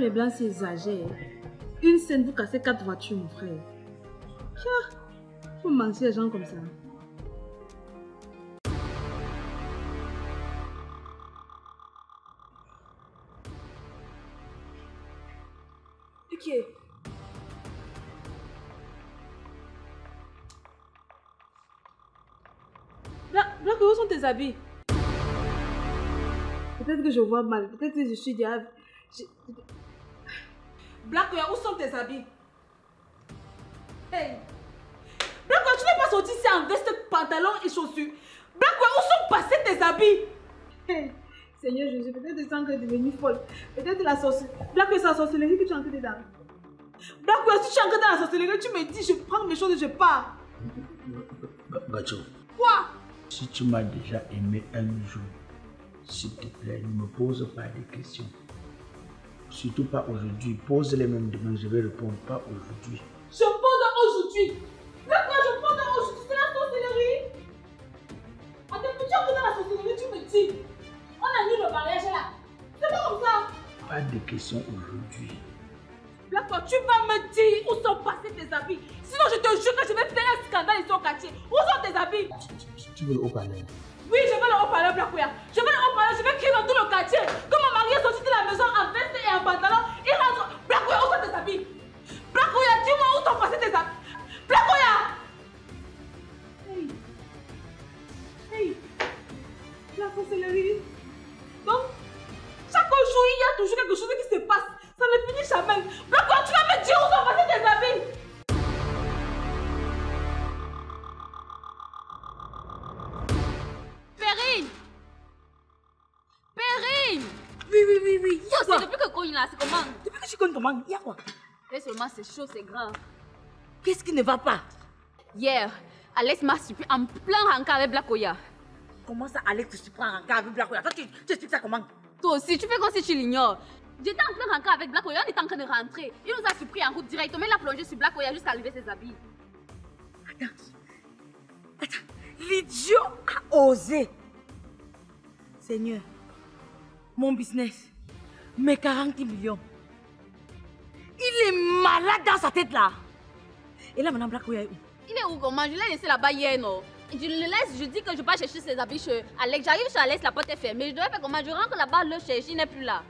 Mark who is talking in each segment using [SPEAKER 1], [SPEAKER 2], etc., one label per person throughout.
[SPEAKER 1] les blancs s'exagèrent. Une scène, vous cassez 4 voitures, mon frère. Tiens, faut mentir les gens comme ça.
[SPEAKER 2] Ok. Black, où sont tes habits?
[SPEAKER 1] Peut-être que je vois mal, peut-être que je suis déjà...
[SPEAKER 2] Black, où sont tes habits? Hey! Black, tu n'es pas sorti ici en veste, pantalon et chaussures. Black, où sont passés tes habits?
[SPEAKER 1] Hey, Seigneur Jésus, peut-être que tu es en train de devenir folle. Peut-être la sorcellerie. Black, c'est la sorcellerie que tu es en train de dedans. Black, si tu es encore dans la sorcellerie, tu me dis, je prends mes choses et je pars.
[SPEAKER 3] Gacho.
[SPEAKER 2] Quoi?
[SPEAKER 3] Si tu m'as déjà aimé un jour, s'il te plaît, ne me pose pas des questions. Surtout pas aujourd'hui. Pose-les même demain, je vais répondre. Pas aujourd'hui.
[SPEAKER 2] Je pose aujourd'hui. Black, je pose aujourd'hui. C'est la sorcellerie. Attends, tu es encore dans la sorcellerie, tu me dis. On annule le mariage là. C'est pas comme ça.
[SPEAKER 3] Pas de questions aujourd'hui.
[SPEAKER 2] Black, tu vas me dire où sont passés tes habits. Sinon, je te jure que je vais faire un scandale ici au quartier. Où sont tes habits?
[SPEAKER 3] Tu veux le haut-parleur?
[SPEAKER 2] Oui, je veux le haut-parleur, Black. Je veux le haut-parleur, je vais crier dans tout le quartier. Quand mon mari est sorti de la maison en veste et en pantalon, il rentre. Black, où sont tes habits? Black, dis-moi où sont passés tes habits. Black, hey. Hey.
[SPEAKER 1] La sorcellerie.
[SPEAKER 2] Donc, chaque jour, il y a toujours quelque chose qui se passe. Ça ne finit jamais. Black, tu vas me dire où sont passés tes habits?
[SPEAKER 4] Perrine! Perrine!
[SPEAKER 2] Oui.
[SPEAKER 4] Yo, c'est depuis que Cogne là, c'est comment?
[SPEAKER 2] Depuis que tu connais comment? Il y a quoi?
[SPEAKER 4] Mais seulement c'est chaud, c'est grave.
[SPEAKER 2] Qu'est-ce qui ne va pas?
[SPEAKER 4] Hier, Alex m'a surpris en plein rencard avec Black Oya.
[SPEAKER 2] Comment ça, Alex, tu prends un rencard avec Black Oya? Toi, tu expliques ça comment?
[SPEAKER 4] Toi aussi, tu fais comme si tu l'ignores. J'étais en plein rencard avec Black Oya, on était en train de rentrer. Il nous a surpris en route directement, il a plongé sur Black Oya jusqu'à lever ses habits.
[SPEAKER 2] Attends, l'idiot a osé. Seigneur, mon business, mes 40 millions. Il est malade dans sa tête là. Et là maintenant, Black Oya est où?
[SPEAKER 4] Il est où comment? Je l'ai laissé là-bas hier, non? Je le laisse, je dis que je vais chercher ses habits chez Alex. J'arrive chez Alex, la porte est fermée. Je dois faire comment? Je rentre là-bas, le chercher, il n'est plus là.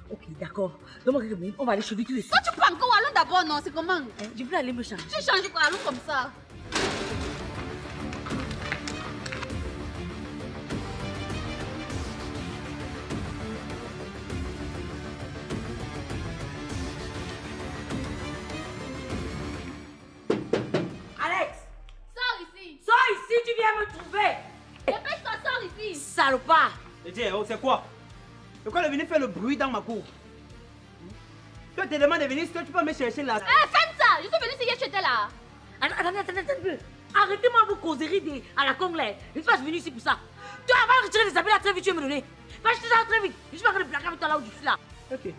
[SPEAKER 2] Ok, d'accord. Donne-moi quelques minutes, on va aller chez lui tout de suite.
[SPEAKER 4] Toi, tu prends encore, allons d'abord, non? C'est comment?
[SPEAKER 2] Je veux aller me changer.
[SPEAKER 4] Tu changes quoi? Allons comme ça.
[SPEAKER 2] Alex!
[SPEAKER 4] Sors ici!
[SPEAKER 2] Sors ici, tu viens me trouver!
[SPEAKER 4] Dépêche-toi, sors ici!
[SPEAKER 2] Salopard!
[SPEAKER 5] C'est quoi? De quoi elle est venue faire le bruit dans ma cour? Toi, tu demandes de venir, toi, tu peux me chercher là.
[SPEAKER 4] Ferme ça! Je suis venue si j'étais là!
[SPEAKER 2] Attendez un peu. Arrêtez-moi vos causeries à la conglais. Je ne suis pas venu ici pour ça. Tu vas retirer les habits là très vite, tu vas me donner. Va acheter ça très vite. Je suis pas en train de plaquer avec toi là où je suis là.
[SPEAKER 5] Ok.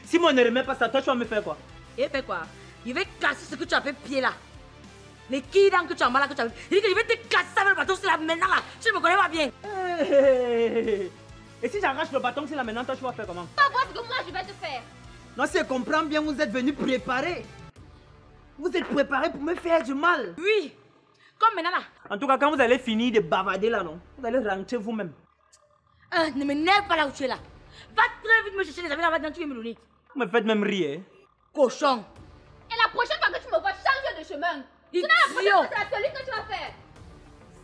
[SPEAKER 5] Si moi ne remets pas ça, toi, tu vas me faire quoi?
[SPEAKER 2] Et fais quoi? Je vais casser ce que tu as fait pied là. Les quilles que tu as mal là, que tu as fait. Je dis que je vais te casser ça avec le bâton, c'est là maintenant là. Tu ne me connais pas bien.
[SPEAKER 5] Et si j'arrache le bâton, c'est là maintenant, toi, tu vas faire comment?
[SPEAKER 4] Tu vas voir ce que moi je vais te faire.
[SPEAKER 5] Non, si je comprends bien, vous êtes venu préparer. Vous êtes préparé pour me faire du mal.
[SPEAKER 2] Oui. Comme maintenant là.
[SPEAKER 5] En tout cas, quand vous allez finir de bavarder là, non? Vous allez rentrer vous-même.
[SPEAKER 2] Ne m'énerve pas là où tu es là. Va très vite me chercher les habits là, maintenant tu viens me donner.
[SPEAKER 5] Vous me faites même rire.
[SPEAKER 2] Cochon.
[SPEAKER 4] Et la prochaine fois que tu me vois, change de chemin. Sinon la prochaine fois, c'est celui que tu vas faire.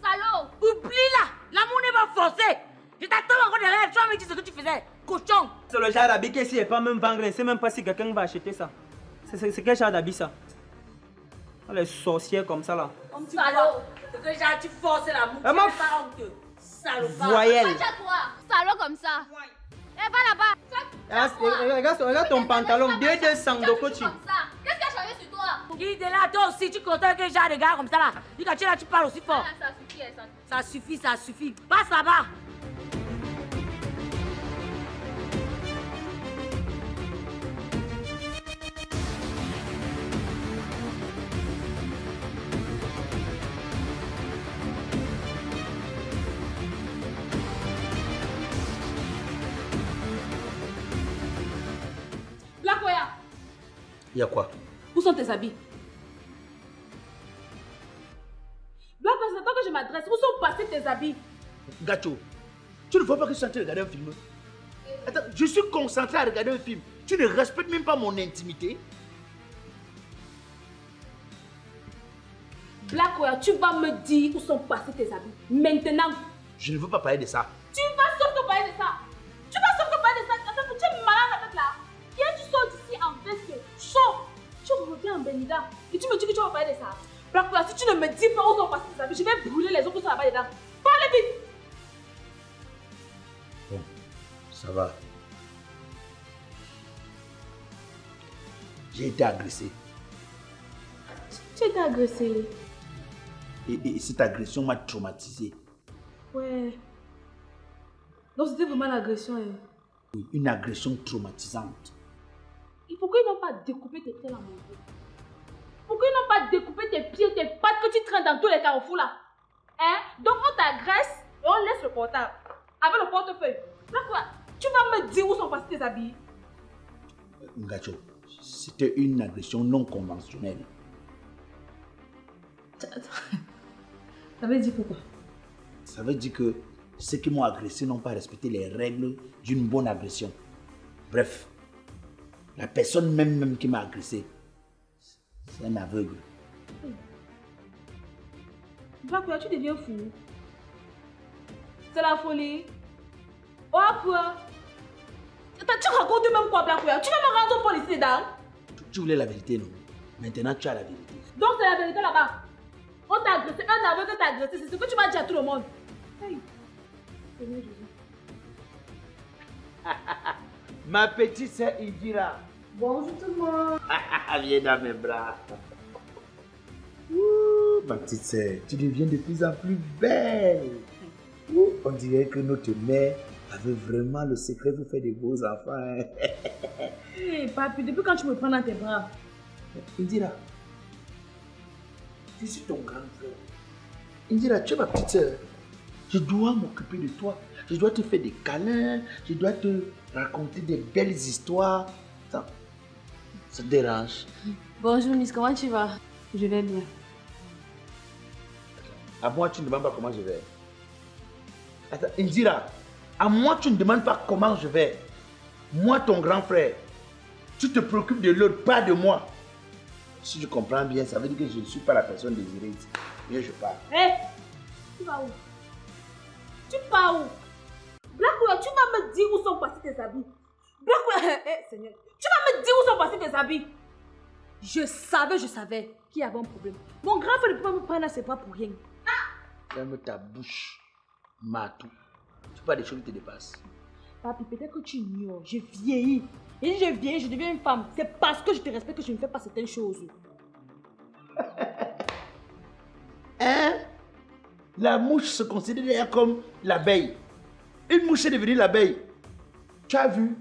[SPEAKER 4] Salaud.
[SPEAKER 2] Oublie là. L'amour n'est pas forcé. Je t'attends encore derrière. Tu vas me dire ce que tu faisais. Cochon.
[SPEAKER 5] C'est le genre d'habit qui ne pas même vendre. Je ne sais même pas si quelqu'un va acheter ça. C'est quel genre d'habit ça? Les sorcières comme ça là.
[SPEAKER 2] Comme tu salaud. C'est que genre tu forces l'amour. Tu n'es pas honteux. Salopard.
[SPEAKER 5] Voyelle.
[SPEAKER 4] Toi. Salaud comme ça. Eh, va là-bas.
[SPEAKER 5] Regarde ton pantalon. 200 de coach.
[SPEAKER 4] Qu'est-ce qui a changé sur toi?
[SPEAKER 2] Guide là, toi aussi, tu comptes avec un genre de gars comme ça là. Dis que tu es là, tu parles aussi fort.
[SPEAKER 4] Ça suffit,
[SPEAKER 2] ça suffit, ça suffit. Passe là-bas.
[SPEAKER 3] Il y a quoi?
[SPEAKER 1] Où sont tes habits? Black, c'est toi que je m'adresse. Où sont passés tes habits?
[SPEAKER 3] Gacho, tu ne vois pas que je suis en train de regarder un film? Attends, je suis concentré à regarder un film. Tu ne respectes même pas mon intimité.
[SPEAKER 1] Black, tu vas me dire où sont passés tes habits. Maintenant.
[SPEAKER 3] Je ne veux pas parler de ça.
[SPEAKER 1] Tu vas surtout parler de ça. Tu vas surtout parler de ça. Attends, tu es malade la tête là. Viens, tu sors d'ici en veste. Chaud. Tu reviens en Benida. Et tu me dis que tu vas parler de ça. Black, si tu ne me dis pas où sont passés tes habits, je vais brûler les autres qui sont là-bas dedans. Parle vite.
[SPEAKER 3] Bon, ça va. J'ai été agressé.
[SPEAKER 1] Tu as été agressé.
[SPEAKER 3] Et cette agression m'a traumatisé.
[SPEAKER 1] Ouais. Donc c'était vraiment l'agression. Hein.
[SPEAKER 3] Oui, une agression traumatisante.
[SPEAKER 1] Et pourquoi ils n'ont pas découpé tes pieds là, mon Dieu? Pourquoi ils n'ont pas découpé tes pieds, tes pattes que tu traînes dans tous les carrefours là? Hein? Donc on t'agresse et on laisse le portable. Avec le portefeuille. Pourquoi? Tu vas me dire où sont passés tes habits?
[SPEAKER 3] Ngacho, c'était une agression non conventionnelle.
[SPEAKER 1] Ça veut dire pourquoi?
[SPEAKER 3] Ça veut dire que ceux qui m'ont agressé n'ont pas respecté les règles d'une bonne agression. Bref, la personne même qui m'a agressé, c'est un aveugle.
[SPEAKER 1] Black, tu deviens fou. C'est la folie. Oh, quoi? Tu racontes même quoi, Black? Tu vas me rendre au policier dedans?
[SPEAKER 3] Tu voulais la vérité, non? Maintenant, tu as la vérité.
[SPEAKER 1] Donc, c'est la vérité là-bas. On t'a agressé, un aveugle t'a agressé, c'est ce que tu vas dire à tout le monde. Hey. Seigneur Jésus.
[SPEAKER 3] Ma petite sœur Indira.
[SPEAKER 1] Bonjour tout le monde.
[SPEAKER 3] Viens dans mes bras. Ouh, ma petite sœur, tu deviens de plus en plus belle. Ouh, on dirait que notre mère avait vraiment le secret pour faire des beaux enfants.
[SPEAKER 1] Hey, papi, depuis quand tu me prends dans tes bras?
[SPEAKER 3] Indira, je suis ton grand frère. Indira, tu es ma petite sœur. Je dois m'occuper de toi. Je dois te faire des câlins. Je dois te raconter des belles histoires. Ça te dérange?
[SPEAKER 1] Bonjour Miss, comment tu vas? Je vais bien.
[SPEAKER 3] À moi, tu ne demandes pas comment je vais. Attends, Indira, à moi, tu ne demandes pas comment je vais. Moi, ton grand frère, tu te préoccupes de l'autre, pas de moi. Si je comprends bien, ça veut dire que je ne suis pas la personne désirée. Viens, je pars.
[SPEAKER 1] Hé, tu vas où? Tu pars où? Black, tu vas me dire où sont passés tes habits. Black, Seigneur, tu vas me dire où sont passés tes habits. Je savais qu'il y avait un problème. Mon grand frère ne peut pas me prendre à ses bras pour rien.
[SPEAKER 3] Ferme ta bouche, Matou. Tu parles des choses qui te dépassent.
[SPEAKER 1] Papi, peut-être que tu ignores. Je vieillis. Et si je vieillis, je deviens une femme. C'est parce que je te respecte que je ne fais pas certaines choses.
[SPEAKER 3] Hein? La mouche se considère comme l'abeille. Une mouche est devenue l'abeille. Tu as vu?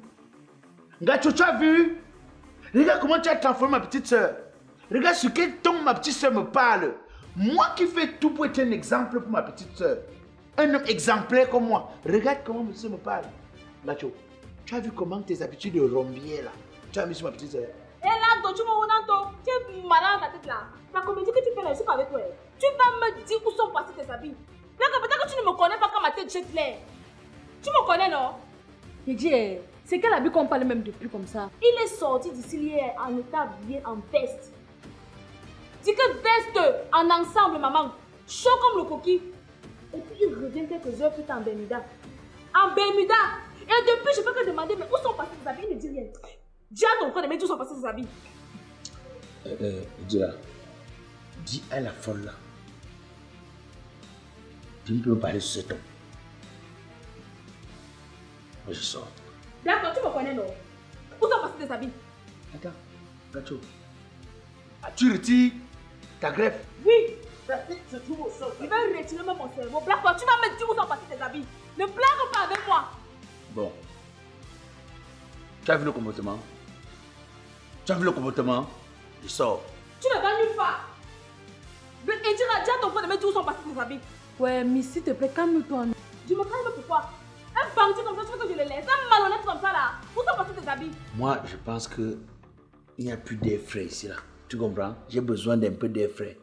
[SPEAKER 3] Gacho, tu as vu? Regarde comment tu as transformé ma petite soeur. Regarde sur quel ton ma petite soeur me parle. Moi qui fais tout pour être un exemple pour ma petite soeur. Un homme exemplaire comme moi. Regarde comment ma petite soeur me parle. Gacho, tu as vu comment tes habitudes rombières là. Tu as mis sur ma petite soeur.
[SPEAKER 1] Et là, tu es malade dans ta tête là. La comédie que tu fais là, je suis pas avec toi. Tu vas me dire où sont passés tes habits. Peut-être que tu ne me connais pas quand ma tête jette l'air. Tu me connais, non? Il dit, c'est quel habit qu'on parle même depuis comme ça? Il est sorti d'ici hier en état habillé en veste. Dis que veste en ensemble, maman. Chaud comme le coquille. Et puis il revient quelques heures plus tard en Bermuda. En Bermuda. Et depuis, je peux que demander, mais où sont passés tes habits? Il ne dit rien. Dis à ton frère de mettre où sont passés tes habits.
[SPEAKER 3] Dis à la folle là. Tu ne peux me parler sur cet homme. Moi je sors.
[SPEAKER 1] D'accord, tu me connais, non? Où sont passés tes habits?
[SPEAKER 3] Attends, Gacho. Tu retires ta greffe?
[SPEAKER 1] Oui. Je trouve au sol. Il va retirer même mon cerveau. Black, tu vas me dire où sont passés tes habits. Ne blague pas avec moi.
[SPEAKER 3] Bon. Tu as vu le comportement? Tu as vu le comportement? Je sors.
[SPEAKER 1] Tu ne vas nulle part. Et dis à ton frère de me dire où sont passés tes habits. Ouais, mais s'il te plaît, calme-toi. Je me calme pourquoi? Un bandit comme ça, tu veux que je le laisse? Un malhonnête comme ça là. Où sont passés tes habits?
[SPEAKER 3] Moi, je pense que Il n'y a plus d'air frais ici là. Tu comprends? J'ai besoin d'un peu d'air frais.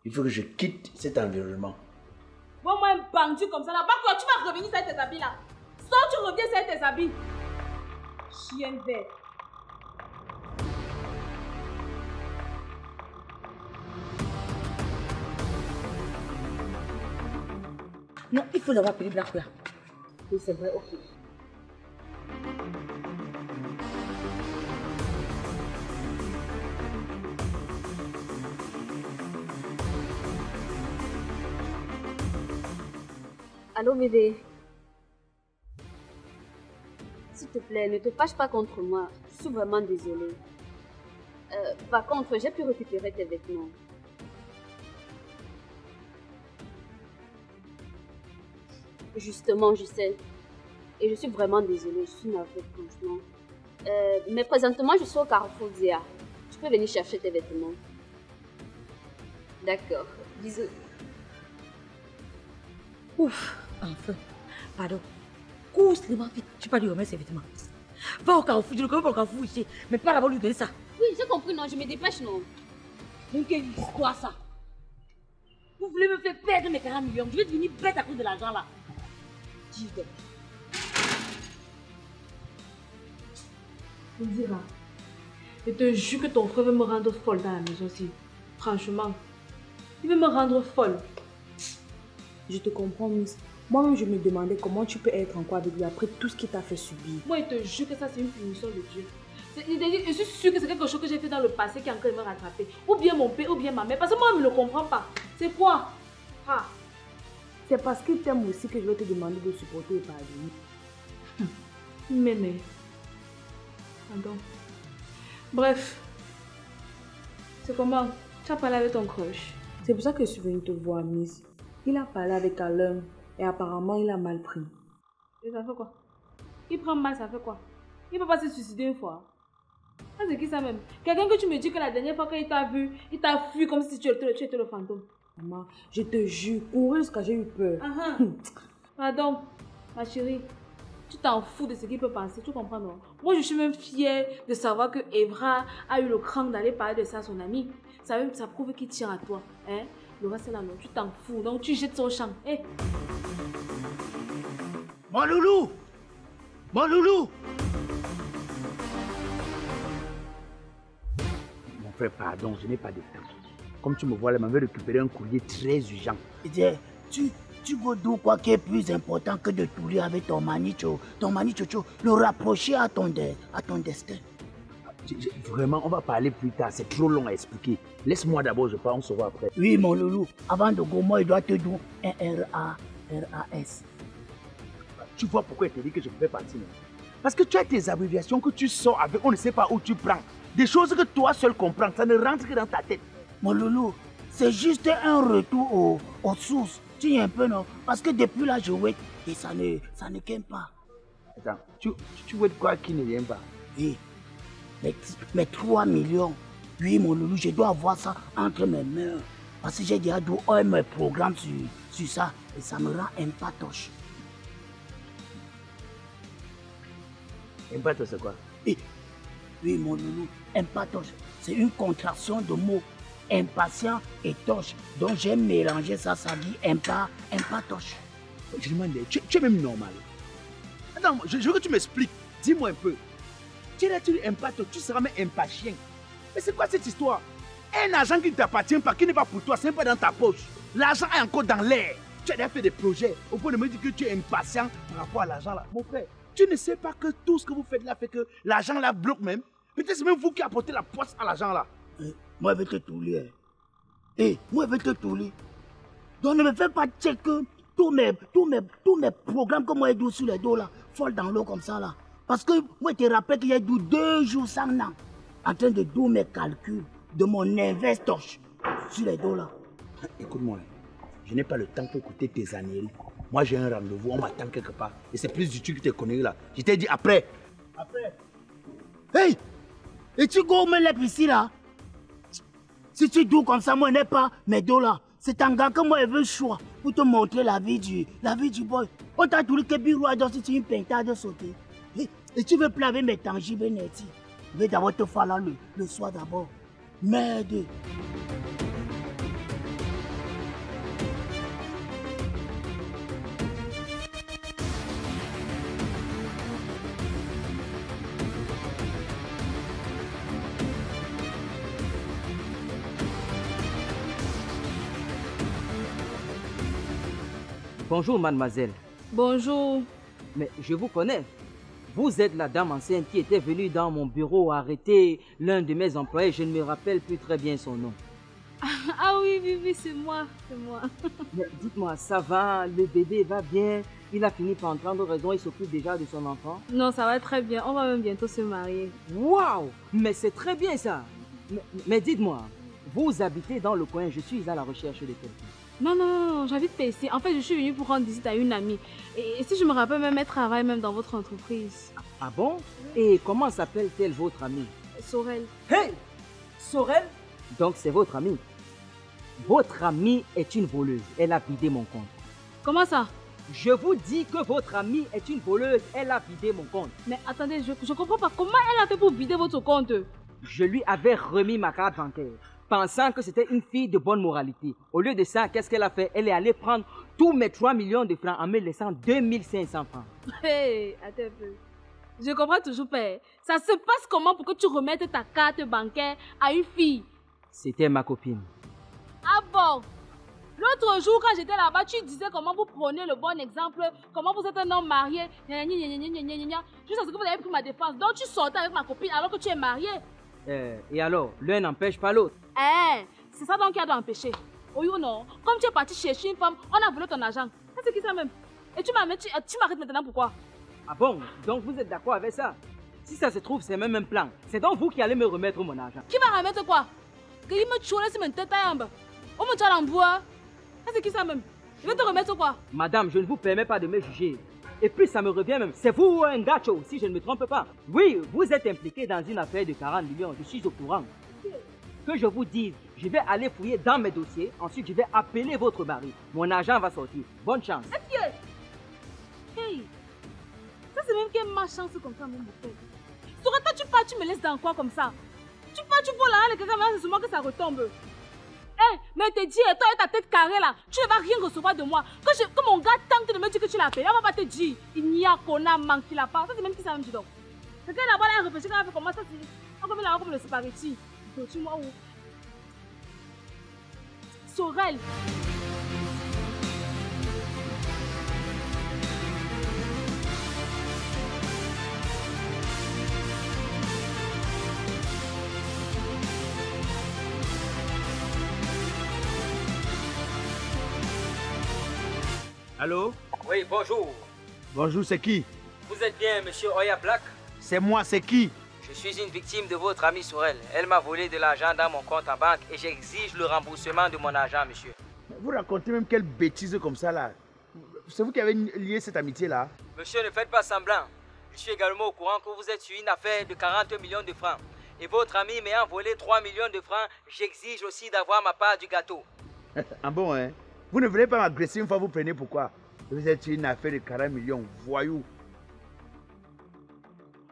[SPEAKER 3] Il faut que je quitte cet environnement.
[SPEAKER 1] Bon, moi, un bandit comme ça là, tu vas revenir sur tes habits là. Soit tu reviens sur tes habits. Chien vert.
[SPEAKER 2] Non, il faut l'avoir appelé Black là.
[SPEAKER 1] Oui, c'est vrai, ok.
[SPEAKER 4] Allô bébé. S'il te plaît, ne te fâche pas contre moi. Je suis vraiment désolée. Par contre, j'ai pu récupérer tes vêtements. Justement, je sais. Et je suis vraiment désolée. Je suis navrée, franchement. Mais présentement, je suis au Carrefour Zia. Tu peux venir chercher tes vêtements. D'accord. Bisous.
[SPEAKER 2] Ouf, enfin. Pardon. Cours seulement vite. Tu peux lui remettre ses vêtements. Va au Carrefour. Je ne connais pas le Carrefour ici. Mais pas d'abord lui donner ça.
[SPEAKER 4] Oui, j'ai compris, non. Je me dépêche, non.
[SPEAKER 2] Mais quelle histoire ça? Vous voulez me faire perdre mes 40 millions. Je vais devenir bête à cause de l'argent là. Dis-le.
[SPEAKER 1] Indira, je te jure que ton frère veut me rendre folle dans la maison aussi. Franchement, il veut me rendre folle.
[SPEAKER 6] Je te comprends, Miss. Moi-même, je me demandais comment tu peux être en quoi avec lui après tout ce qu'il t'a fait subir.
[SPEAKER 1] Moi, je te jure que ça, c'est une punition de Dieu. Je suis sûre que c'est quelque chose que j'ai fait dans le passé qui est en train de me rattraper. Ou bien mon père, ou bien ma mère. Parce que moi, je ne le comprends pas. C'est quoi? Ah.
[SPEAKER 6] C'est parce qu'il t'aime aussi que je vais te demander de supporter et pardonner.
[SPEAKER 1] Mais. Pardon. Bref. C'est comment? Tu as parlé avec ton crush?
[SPEAKER 6] C'est pour ça que je suis venue te voir, Miss. Il a parlé avec Alain et apparemment il a mal pris.
[SPEAKER 1] Et ça fait quoi? Il prend mal, ça fait quoi? Il peut pas se suicider une fois. Ah, c'est qui ça même? Quelqu'un que tu me dis que la dernière fois qu'il t'a vu, il t'a fui comme si tu étais le fantôme.
[SPEAKER 6] Maman, je te jure, courir jusqu'à j'ai eu peur.
[SPEAKER 1] Pardon, ma chérie. Tu t'en fous de ce qu'il peut penser, tu comprends non? Moi, je suis même fière de savoir que Evra a eu le cran d'aller parler de ça à son ami. Ça prouve qu'il tient à toi. Hein? Le reste là, non, tu t'en fous. Donc, tu jettes son champ. Hey.
[SPEAKER 3] Mon loulou! Mon loulou! Mon frère, pardon, je n'ai pas de temps. Comme tu me vois là, je vais récupérer un courrier très urgent. Tu veux dire quoi qui est plus important que de tourner avec ton manicho, le rapprocher à ton destin. Vraiment, on va parler plus tard, c'est trop long à expliquer. Laisse-moi d'abord, je parle, on se voit après. Oui, mon loulou, avant de go, moi, il doit te dire un RAS. Tu vois pourquoi je te dis que je fais partie, non? Parce que tu as tes abréviations que tu sors avec, on ne sait pas où tu prends. Des choses que toi seul comprends, ça ne rentre que dans ta tête. Mon loulou, c'est juste un retour aux sources. Tu es un peu, non? Parce que depuis là, je wait et ça ne gagne pas. Attends, tu wait quoi qui ne vient pas? Oui, mais 3 millions. Oui, mon loulou, je dois avoir ça entre mes mains. Parce que j'ai déjà dû mes programmes sur ça et ça me rend impatoche. Impatoche, c'est quoi? Oui, mon loulou, impatoche, c'est une contraction de mots. Impatient et toche. Donc j'ai mélangé ça, ça dit impatoche. Je demande, tu es même normal. Attends, je veux que tu m'expliques. Dis-moi un peu. Tu es impatoche, tu seras même impatient. Mais c'est quoi cette histoire? Un argent qui ne t'appartient pas, qui n'est pas pour toi, c'est pas dans ta poche. L'argent est encore dans l'air. Tu as déjà fait des projets au point de me dire que tu es impatient par rapport à l'argent là. Mon frère, tu ne sais pas que tout ce que vous faites là fait que l'argent là bloque même. Peut-être c'est même vous qui apportez la poisse à l'argent là. Moi, je vais te touler. Moi, je vais te touler. Donc, ne me fais pas checker tous mes programmes que moi, j'ai dû sur les dos là, folle dans l'eau comme ça là. Parce que moi, je te rappelle qu'il y a 2 jours sans an, en train de faire mes calculs de mon investoche sur les dos là. Écoute-moi, je n'ai pas le temps pour écouter tes âneries. Moi, j'ai un rendez-vous, on m'attend quelque part. Et c'est plus utile que tes conneries là. Je t'ai dit après. Hey! Et tu go me lèves ici là? Si tu doux comme ça, moi, je n'ai pas mes dos là. C'est un gars que moi, je veux choix pour te montrer la vie du boy. On t'a dit que Birou a dansé sur une pintade de sauter. Et tu veux plaver mes tangibles netti.
[SPEAKER 7] Je vais d'abord te faire là le soir d'abord. Merde.
[SPEAKER 8] Bonjour mademoiselle.
[SPEAKER 6] Bonjour.
[SPEAKER 8] Mais je vous connais. Vous êtes la dame enceinte qui était venue dans mon bureau arrêter l'un de mes employés. Je ne me rappelle plus très bien son nom.
[SPEAKER 6] Ah oui, c'est moi.
[SPEAKER 8] Mais dites-moi, ça va? Le bébé va bien? Il a fini par en prendre raison, il s'occupe déjà de son enfant?
[SPEAKER 6] Non, ça va très bien. On va même bientôt se marier.
[SPEAKER 8] Waouh! Mais c'est très bien ça. Mais dites-moi, vous habitez dans le coin, je suis à la recherche de quelqu'un.
[SPEAKER 6] Non, j'habite PC. En fait, je suis venue pour rendre visite à une amie. Et si je me rappelle, même elle travaille même dans votre entreprise.
[SPEAKER 8] Ah bon? Et comment s'appelle-t-elle votre amie?
[SPEAKER 6] Sorel.
[SPEAKER 8] Hey! Sorel? Donc c'est votre amie. Votre amie est une voleuse. Elle a vidé mon compte.
[SPEAKER 6] Comment ça?
[SPEAKER 8] Je vous dis que votre amie est une voleuse. Elle a vidé mon compte.
[SPEAKER 6] Mais attendez, je comprends pas. Comment elle a fait pour vider votre compte?
[SPEAKER 8] Je lui avais remis ma carte bancaire, pensant que c'était une fille de bonne moralité. Au lieu de ça, qu'est-ce qu'elle a fait? Elle est allée prendre tous mes 3 millions de francs en me laissant 2500 francs.
[SPEAKER 6] Hey, attends un peu. Je comprends toujours pas. Ça se passe comment pour que tu remettes ta carte bancaire à une fille?
[SPEAKER 8] C'était ma copine.
[SPEAKER 6] Ah bon? L'autre jour, quand j'étais là-bas, tu disais comment vous prenez le bon exemple, comment vous êtes un homme marié, juste parce que vous avez pris ma défense. Donc tu sortais avec ma copine alors que tu es marié.
[SPEAKER 8] Et alors, l'un n'empêche pas l'autre.
[SPEAKER 6] C'est ça donc qui a dû empêcher. Oh non, comme tu es parti chercher une femme, on a volé ton argent. C'est qui ça même? Et tu m'arrêtes maintenant pourquoi?
[SPEAKER 8] Ah bon? Donc vous êtes d'accord avec ça? Si ça se trouve, c'est même un plan. C'est donc vous qui allez me remettre mon argent.
[SPEAKER 6] Qui va remettre quoi? Que il me tue si me tête à on me tient l'embois. C'est qui ça même? Je vais te remettre quoi?
[SPEAKER 8] Madame, je ne vous permets pas de me juger. Et puis ça me revient même. C'est vous un gacho, si je ne me trompe pas. Oui, vous êtes impliqué dans une affaire de 40 millions. Je suis au courant. Que je vous dise, je vais aller fouiller dans mes dossiers. Ensuite, je vais appeler votre mari. Mon argent va sortir. Bonne chance.
[SPEAKER 6] Hey, ça c'est même quelle malchance comme ça, mon frère. Toi, tu pars, tu me laisses dans quoi comme ça? Tu pars, tu voles là, quelqu'un, c'est seulement que ça retombe. Hey, mais te dis, toi et ta tête carrée là, tu ne vas rien recevoir de moi. Que mon gars tente de me dire que tu l'as payé, on va pas te dire. Il n'y a qu'on a manqué la part. Ça c'est même qui ça même dit donc. Quelqu'un là-bas là, il réfléchit quand même comment ça c'est. On comme là, comme le séparéti. Tu moi où? Sorel.
[SPEAKER 3] Allô?
[SPEAKER 8] Oui, bonjour.
[SPEAKER 3] Bonjour, c'est qui?
[SPEAKER 8] Vous êtes bien monsieur Oya Black?
[SPEAKER 3] C'est moi, c'est qui?
[SPEAKER 8] Je suis une victime de votre amie Sorel. Elle m'a volé de l'argent dans mon compte en banque et j'exige le remboursement de mon argent, monsieur.
[SPEAKER 3] Vous racontez même quelle bêtise comme ça là. C'est vous qui avez lié cette amitié là?
[SPEAKER 8] Monsieur, ne faites pas semblant. Je suis également au courant que vous êtes sur une affaire de 40 millions de francs. Et votre ami m'ayant volé 3 millions de francs, j'exige aussi d'avoir ma part du gâteau.
[SPEAKER 3] Ah bon, hein? Vous ne voulez pas m'agresser une fois, vous prenez pourquoi? Vous êtes sur une affaire de 40 millions, voyou.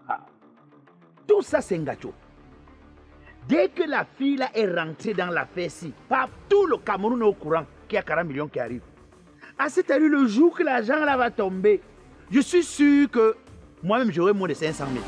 [SPEAKER 3] Ah. Tout ça, c'est un gâteau. Dès que la fille là est rentrée dans l'affaire-ci, tout le Cameroun est au courant qu'il y a 40 millions qui arrivent. Ah, c'est-à-dire le jour que l'argent là va tomber, je suis sûr que moi-même j'aurai moins de 500 000.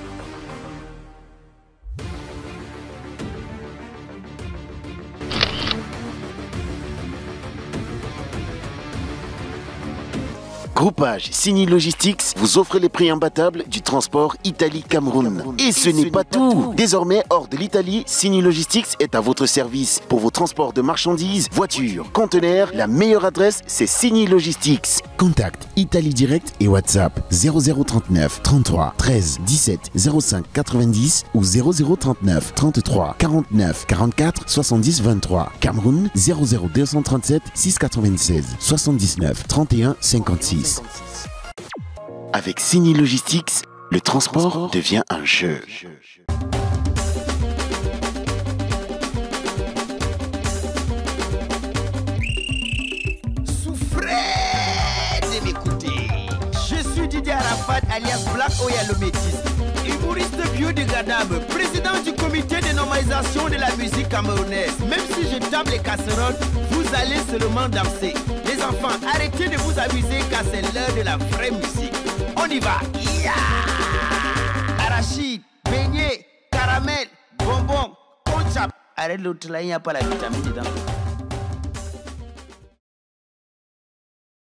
[SPEAKER 9] Groupage Signy Logistics vous offre les prix imbattables du transport Italie-Cameroun. Et ce n'est pas tout. Désormais, hors de l'Italie, Signy Logistics est à votre service. Pour vos transports de marchandises, voitures, conteneurs, la meilleure adresse, c'est Signy Logistics. Contact Italie Direct et WhatsApp 0039 33 13 17 05 90 ou 0039 33 49 44 70 23. Cameroun 00237 696 79 31 56. Avec Signy Logistics, le transport devient un jeu.
[SPEAKER 10] Souffrez de m'écouter. Je suis Didier Arafat alias Black Oya le Métis. humoriste biodégradable, président du comité de normalisation de la musique camerounaise. Même si je tape les casseroles, vous allez seulement danser. Les enfants, arrêtez de vous amuser car c'est l'heure de la vraie musique. On y va. Arachide, beignet, caramel, bonbon, ketchup. Arrête l'autre là, il n'y a pas la vitamine dedans.